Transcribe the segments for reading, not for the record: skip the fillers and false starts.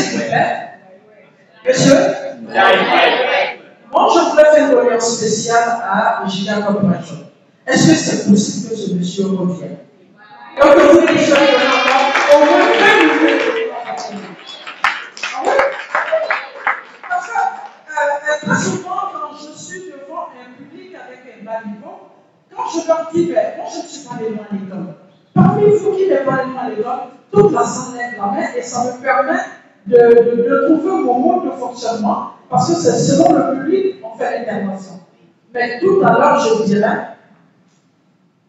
s'il vous plaît. Monsieur? Moi, je voudrais faire une audience spéciale à Gina Corporation. Est-ce que c'est possible que ce monsieur revienne? Donc, vous les jeunes de l'enfant, au moins 20 minutes. Ah oui? Parce que très souvent, quand je suis devant un public avec un bas niveau, quand je leur dis, ben, moi je ne suis pas les loin à l'école. Parmi vous qui n'êtes pas les loin à l'école, toute la salle lève la main et ça me permet de trouver mon mode de fonctionnement parce que c'est selon le public on fait l'intervention. Mais tout à l'heure, je dirais,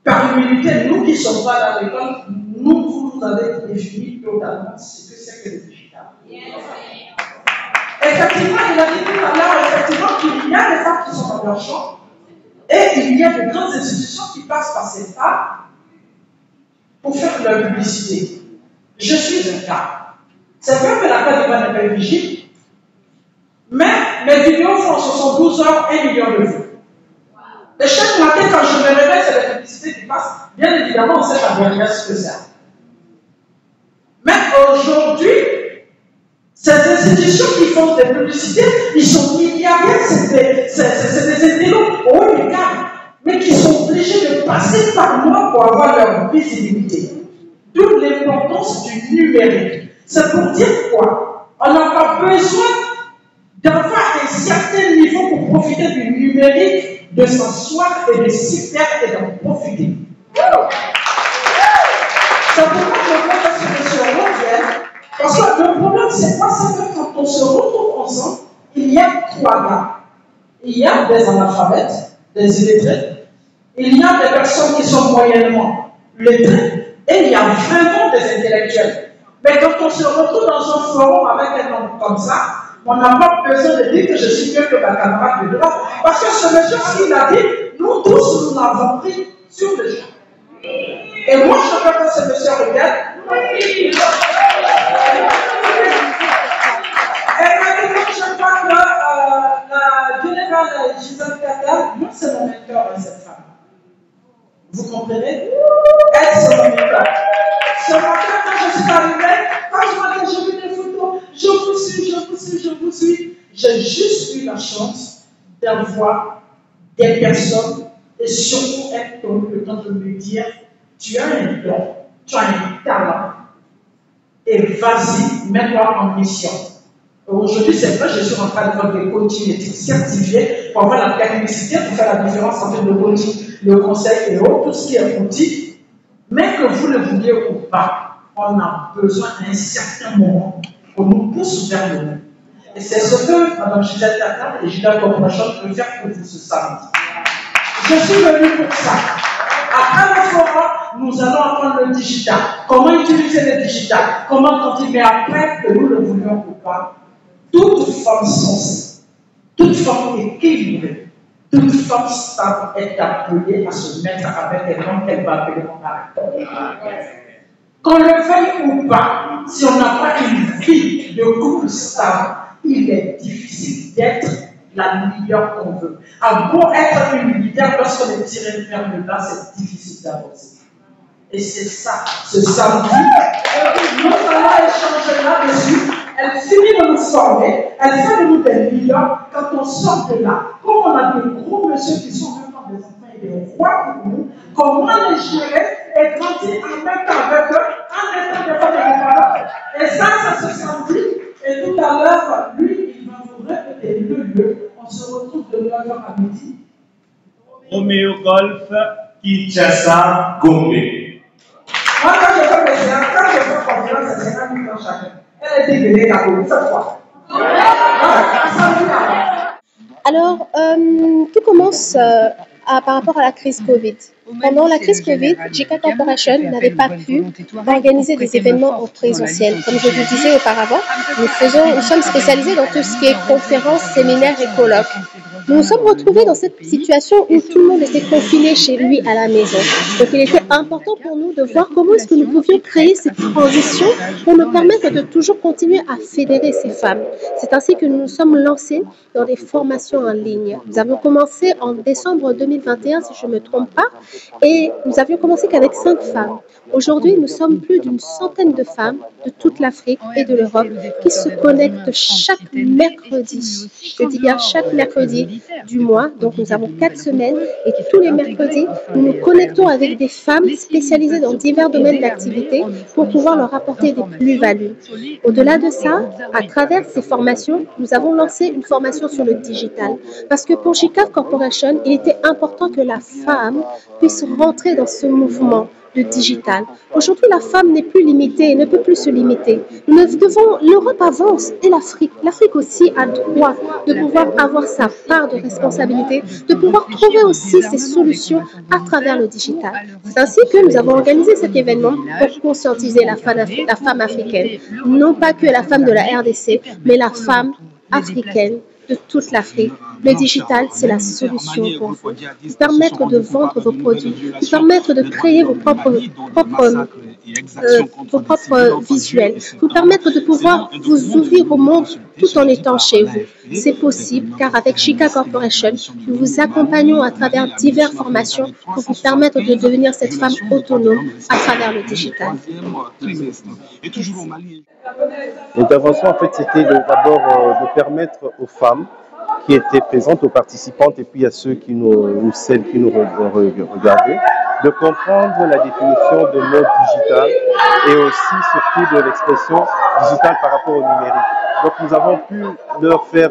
par humilité, nous qui ne sommes pas dans l'école, vous nous avez défini totalement ce que c'est que le digital. Effectivement, il a dit tout à l'heure, effectivement, qu'il y a des femmes qui sont dans leur champ et il y a de grandes institutions qui passent par ces femmes pour faire leur publicité. Je suis un cas. C'est vrai que la Côte d'Ivoire n'est pas éligible, mais mes vidéos font 72 heures 1 million de vues. Et chaque matin, quand je me réveille, c'est la publicité qui passe. Bien évidemment, on sait pas bien ce que c'est. Mais aujourd'hui, ces institutions qui font des publicités, ils sont milliardaires, c'est des intellos haut de gamme, mais qui sont obligés de passer par moi pour avoir leur visibilité. D'où l'importance du numérique. C'est pour dire quoi? On n'a pas besoin d'avoir un certain niveau pour profiter du numérique, de s'asseoir et de s'y faire et d'en profiter. C'est pourquoi je veux que ce monsieur revienne. Parce que le problème, c'est quoi? C'est que quand on se retrouve ensemble, il y a 3 gars. Il y a des analphabètes, des illettrés, il y a des personnes qui sont moyennement lettrées, et il y a vraiment des intellectuels. Mais quand on se retrouve dans un forum avec un homme comme ça, on n'a pas besoin de dire que je suis mieux que ma camarade de droite. Parce que ce monsieur, ce qu'il a dit, nous tous, nous l'avons pris sur le champ. Et moi, je veux que ce monsieur regarde. Et maintenant, je crois que la générale Gisèle Katel, moi, c'est mon mentor, cette femme. Vous comprenez? Elle, c'est mon mentor. Ce matin, quand je suis arrivée, quand j'ai vu des photos, je vous suis. J'ai juste eu la chance d'avoir des personnes et surtout être le temps de me dire, tu as un don, tu as un talent, et vas-y, mets-toi en mission. Aujourd'hui, c'est vrai, je suis en train de faire des coachings et certifiés pour avoir la technicité, pour faire la différence entre le coaching, le conseil et autres, tout ce qui est outil. Mais que vous le vouliez ou pas, on a besoin à un certain moment qu'on nous pousse vers le monde. Et c'est ce que Mme Gisèle Katel et Gina Corporation peuvent faire pour vous ce samedi. Je suis venue pour ça. Après le forum, nous allons apprendre le digital. Comment utiliser le digital? Comment continuer après, que nous le voulions ou pas. Toute femme sensée, toute femme équilibrée, toute femme stable est appelée à se mettre avec un homme qu'elle va appeler mon caractère. Qu'on le veuille ou pas, si on n'a pas une vie de couple stable, il est difficile d'être la leader qu'on veut. À beau être une leader, lorsqu'on est tiré vers le bas, c'est difficile d'avancer. Et c'est ça, ce samedi, nous allons échanger là-dessus. Elle finit de nous former, elle fait de nous des leaders. Quand on sort de là, comme on a de gros messieurs qui sont vraiment des enfants et des rois pour nous, comment les gérer et grandir en même temps avec eux, en étant des femmes et des parents. Et ça se samedi. Et tout à l'heure, lui, il va vous répéter le lieu. On se retrouve de 9h à midi. Romeo Golf, Kinshasa, Gombe. Moi, quand je fais mes séances, quand je fais conférence, c'est 50 000 chacun. Elle est dégueulée, la Gombe, faites quoi? Alors, tout commence par rapport à la crise Covid. Pendant la crise Covid, Gina Corporation n'avait pas pu organiser des événements en présentiel. Comme je vous disais auparavant, nous sommes spécialisés dans tout ce qui est conférences, séminaires et colloques. Nous nous sommes retrouvés dans cette situation où tout le monde était confiné chez lui à la maison. Donc il était important pour nous de voir comment est-ce que nous pouvions créer cette transition pour nous permettre de toujours continuer à fédérer ces femmes. C'est ainsi que nous nous sommes lancés dans des formations en ligne. Nous avons commencé en décembre 2021, si je ne me trompe pas, et nous avions commencé qu'avec 5 femmes. Aujourd'hui, nous sommes plus d'une centaine de femmes de toute l'Afrique et de l'Europe qui se connectent chaque mercredi. Je dis bien chaque mercredi du mois. Donc, nous avons 4 semaines et tous les mercredis, nous nous connectons avec des femmes spécialisées dans divers domaines d'activité pour pouvoir leur apporter des plus-values. Au-delà de ça, à travers ces formations, nous avons lancé une formation sur le digital. Parce que pour GCAF Corporation, il était important que la femme puisse rentrer dans ce mouvement de digital. Aujourd'hui, la femme n'est plus limitée, ne peut plus se limiter. L'Europe avance et l'Afrique aussi a le droit de pouvoir avoir sa part de responsabilité, de pouvoir trouver aussi ses solutions à travers le digital. C'est ainsi que nous avons organisé cet événement pour conscientiser la femme africaine. Non pas que la femme de la RDC, mais la femme africaine de toute l'Afrique. Le digital, c'est la solution pour vous. Vous permettre de vendre vos produits, vous permettre de créer vos propres visuels, vous permettre de pouvoir vous ouvrir au monde tout en étant chez vous. C'est possible car avec GCAF Corporation, nous vous accompagnons à travers diverses formations pour vous permettre de devenir cette femme autonome à travers le digital. L'intervention, en fait, c'était d'abord de permettre aux femmes qui étaient présentes, aux participantes et puis à ceux qui celles qui nous regardaient, de comprendre la définition de mot digital et aussi surtout de l'expression digitale par rapport au numérique. Donc nous avons pu leur faire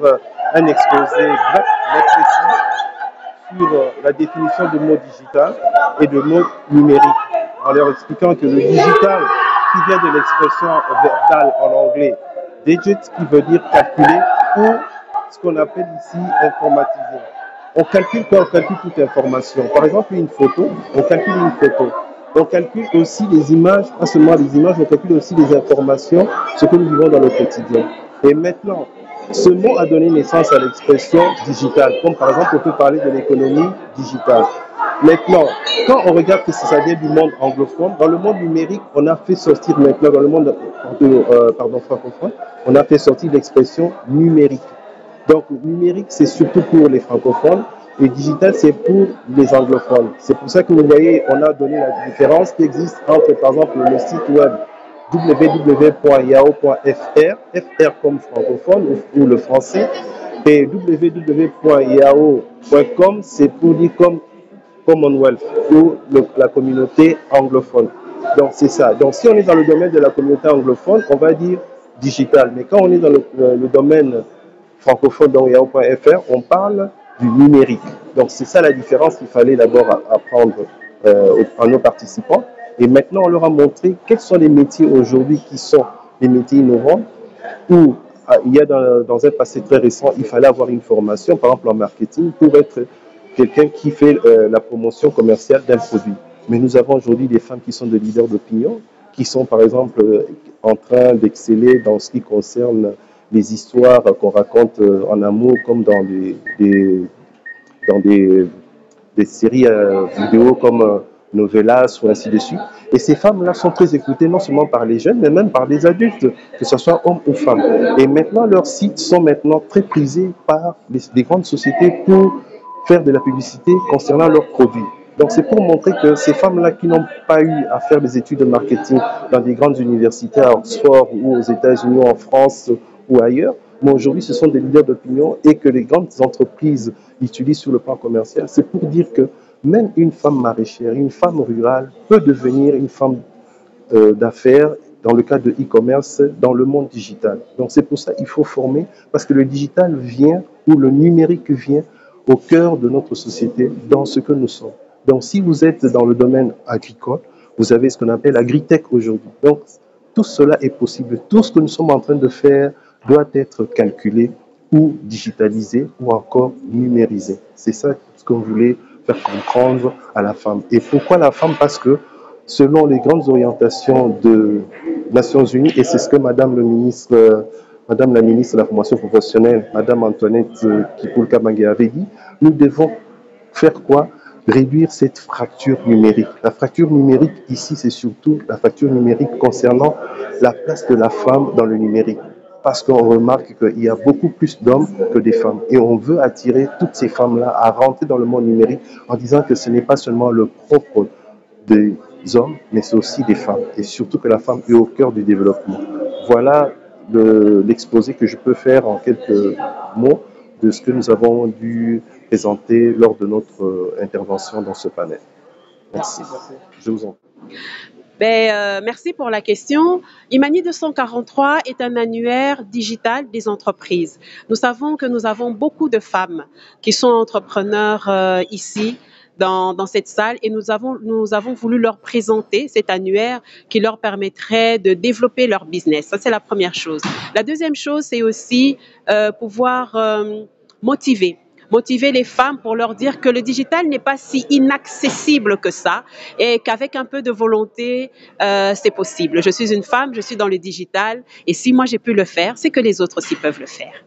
un exposé bref mais précis sur la définition de mot digital et de mot numérique, en leur expliquant que le digital, qui vient de l'expression verbale en anglais, digit, qui veut dire calculer, ou ce qu'on appelle ici informatiser. On calcule quoi? On calcule toute information. Par exemple, une photo, on calcule une photo. On calcule aussi les images, pas seulement les images, on calcule aussi les informations, ce que nous vivons dans le quotidien. Et maintenant, ce mot a donné naissance à l'expression digitale, comme par exemple, on peut parler de l'économie digitale. Maintenant, quand on regarde que ça vient du monde anglophone, dans le monde numérique, on a fait sortir maintenant, dans le monde francophone, on a fait sortir l'expression numérique. Donc, numérique, c'est surtout pour les francophones, et digital, c'est pour les anglophones. C'est pour ça que vous voyez, on a donné la différence qui existe entre, par exemple, le site web www.yahoo.fr, FR comme francophone ou le français, et www.yahoo.com, c'est pour dire comme Commonwealth ou la communauté anglophone. Donc, c'est ça. Donc, si on est dans le domaine de la communauté anglophone, on va dire digital. Mais quand on est dans le domaine francophone, donc yahoo.fr, on parle du numérique. Donc, c'est ça la différence qu'il fallait d'abord apprendre à nos participants. Et maintenant, on leur a montré quels sont les métiers aujourd'hui qui sont les métiers innovants, où il y a dans un passé très récent, il fallait avoir une formation, par exemple en marketing, pour être quelqu'un qui fait la promotion commerciale d'un produit. Mais nous avons aujourd'hui des femmes qui sont des leaders d'opinion, qui sont par exemple en train d'exceller dans ce qui concerne les histoires qu'on raconte en amour, comme dans des séries vidéo comme Novelas ou ainsi de suite. Et ces femmes-là sont très écoutées non seulement par les jeunes, mais même par les adultes, que ce soit hommes ou femmes. Et maintenant, leurs sites sont maintenant très prisés par les grandes sociétés pour faire de la publicité concernant leurs produits. Donc c'est pour montrer que ces femmes-là qui n'ont pas eu à faire des études de marketing dans des grandes universités à Oxford ou aux États-Unis ou en France ou ailleurs, mais aujourd'hui ce sont des leaders d'opinion et que les grandes entreprises l'utilisent sur le plan commercial. C'est pour dire que même une femme maraîchère, une femme rurale peut devenir une femme d'affaires dans le cadre de e-commerce dans le monde digital. Donc c'est pour ça qu'il faut former, parce que le digital vient, ou le numérique vient au cœur de notre société, dans ce que nous sommes. Donc si vous êtes dans le domaine agricole, vous avez ce qu'on appelle agritech aujourd'hui. Donc tout cela est possible. Tout ce que nous sommes en train de faire doit être calculé ou digitalisé ou encore numérisé. C'est ça ce qu'on voulait faire comprendre à la femme. Et pourquoi la femme? Parce que selon les grandes orientations des Nations Unies, et c'est ce que Madame le ministre Madame la ministre de la formation professionnelle, Madame Antoinette Kipulka-Mangé avait dit, nous devons faire quoi? Réduire cette fracture numérique. La fracture numérique ici, c'est surtout la fracture numérique concernant la place de la femme dans le numérique. Parce qu'on remarque qu'il y a beaucoup plus d'hommes que des femmes. Et on veut attirer toutes ces femmes-là à rentrer dans le monde numérique en disant que ce n'est pas seulement le propre des hommes, mais c'est aussi des femmes. Et surtout que la femme est au cœur du développement. Voilà l'exposé que je peux faire en quelques mots de ce que nous avons dû présenter lors de notre intervention dans ce panel. Merci. Je vous en prie. Merci pour la question. Imani 243 est un annuaire digital des entreprises. Nous savons que nous avons beaucoup de femmes qui sont entrepreneurs ici, dans cette salle, et nous avons voulu leur présenter cet annuaire qui leur permettrait de développer leur business. Ça, c'est la première chose. La deuxième chose, c'est aussi pouvoir motiver les femmes pour leur dire que le digital n'est pas si inaccessible que ça et qu'avec un peu de volonté, c'est possible. Je suis une femme, je suis dans le digital et si moi j'ai pu le faire, c'est que les autres aussi peuvent le faire.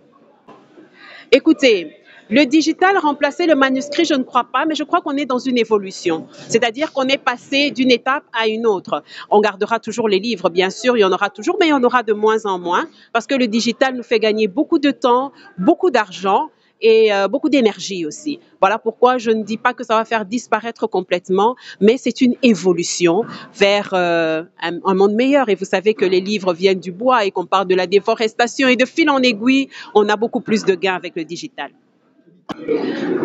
Écoutez, le digital remplacer le manuscrit, je ne crois pas, mais je crois qu'on est dans une évolution. C'est-à-dire qu'on est passé d'une étape à une autre. On gardera toujours les livres, bien sûr, il y en aura toujours, mais il y en aura de moins en moins parce que le digital nous fait gagner beaucoup de temps, beaucoup d'argent et beaucoup d'énergie aussi. Voilà pourquoi je ne dis pas que ça va faire disparaître complètement, mais c'est une évolution vers un monde meilleur. Et vous savez que les livres viennent du bois et qu'on parle de la déforestation et de fil en aiguille, on a beaucoup plus de gains avec le digital.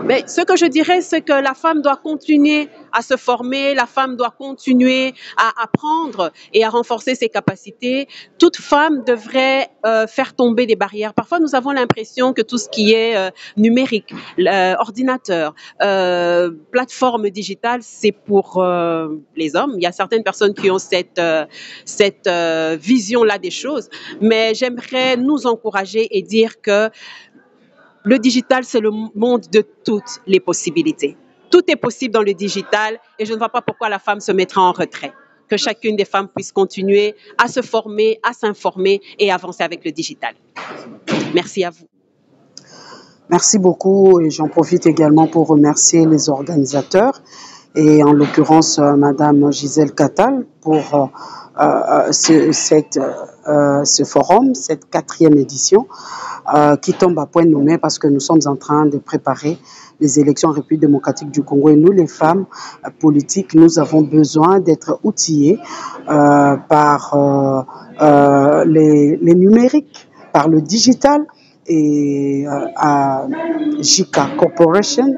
Mais ce que je dirais, c'est que la femme doit continuer à se former, la femme doit continuer à apprendre et à renforcer ses capacités. Toute femme devrait faire tomber des barrières. Parfois, nous avons l'impression que tout ce qui est numérique, ordinateur, plateforme digitale, c'est pour les hommes. Il y a certaines personnes qui ont cette vision-là des choses, mais j'aimerais nous encourager et dire que le digital, c'est le monde de toutes les possibilités. Tout est possible dans le digital et je ne vois pas pourquoi la femme se mettra en retrait. Que chacune des femmes puisse continuer à se former, à s'informer et avancer avec le digital. Merci à vous. Merci beaucoup et j'en profite également pour remercier les organisateurs et en l'occurrence Madame Gisèle Catal pour ce forum, cette 4e édition qui tombe à point nommé parce que nous sommes en train de préparer les élections en République démocratique du Congo et nous, les femmes politiques, nous avons besoin d'être outillées par les numériques, par le digital et à JICA Corporation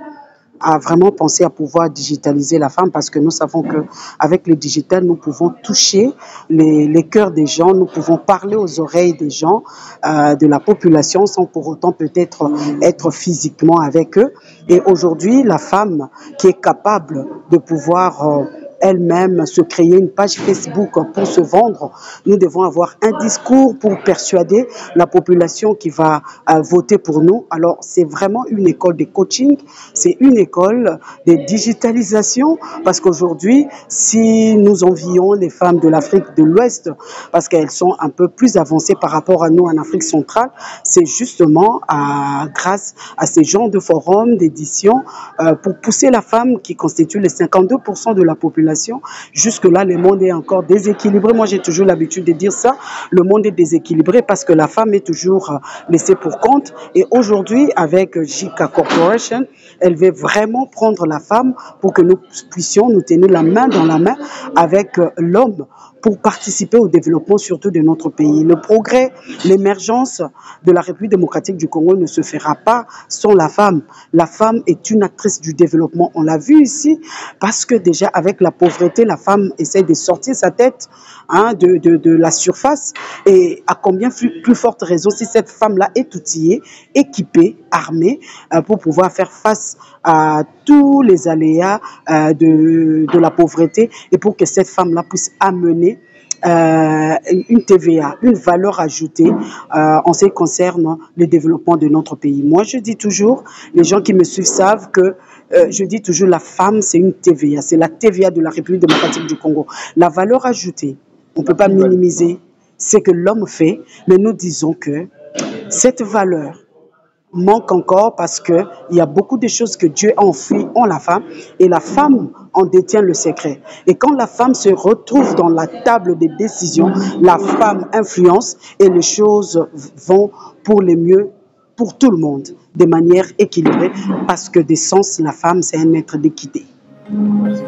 a vraiment pensé à pouvoir digitaliser la femme parce que nous savons qu'avec le digital, nous pouvons toucher les cœurs des gens, nous pouvons parler aux oreilles des gens, de la population sans pour autant peut-être être physiquement avec eux. Et aujourd'hui, la femme qui est capable de pouvoir elle-même se créer une page Facebook pour se vendre. Nous devons avoir un discours pour persuader la population qui va voter pour nous. Alors, c'est vraiment une école de coaching, c'est une école de digitalisation parce qu'aujourd'hui, si nous envions les femmes de l'Afrique de l'Ouest, parce qu'elles sont un peu plus avancées par rapport à nous en Afrique centrale, c'est justement grâce à ces genres de forums, d'éditions, pour pousser la femme qui constitue les 52% de la population. Jusque-là, le monde est encore déséquilibré. Moi, j'ai toujours l'habitude de dire ça. Le monde est déséquilibré parce que la femme est toujours laissée pour compte. Et aujourd'hui, avec JICA Corporation, elle veut vraiment prendre la femme pour que nous puissions nous tenir la main dans la main avec l'homme pour participer au développement surtout de notre pays. Le progrès, l'émergence de la République démocratique du Congo ne se fera pas sans la femme. La femme est une actrice du développement. On l'a vu ici parce que déjà avec la pauvreté, la femme essaie de sortir sa tête de la surface. Et à combien plus forte raison si cette femme-là est outillée, équipée, armée pour pouvoir faire face à tous les aléas de la pauvreté et pour que cette femme-là puisse amener une TVA, une valeur ajoutée en ce qui concerne le développement de notre pays. Moi, je dis toujours, les gens qui me suivent savent que je dis toujours la femme, c'est une TVA, c'est la TVA de la République démocratique du Congo. La valeur ajoutée, on ne peut pas minimiser ce que l'homme fait, mais nous disons que Cette valeur manque encore parce qu'il y a beaucoup de choses que Dieu a enfuies en la femme et la femme en détient le secret. Et quand la femme se retrouve dans la table des décisions, la femme influence et les choses vont pour le mieux pour tout le monde, de manière équilibrée, parce que d'essence, la femme, c'est un être d'équité. Merci.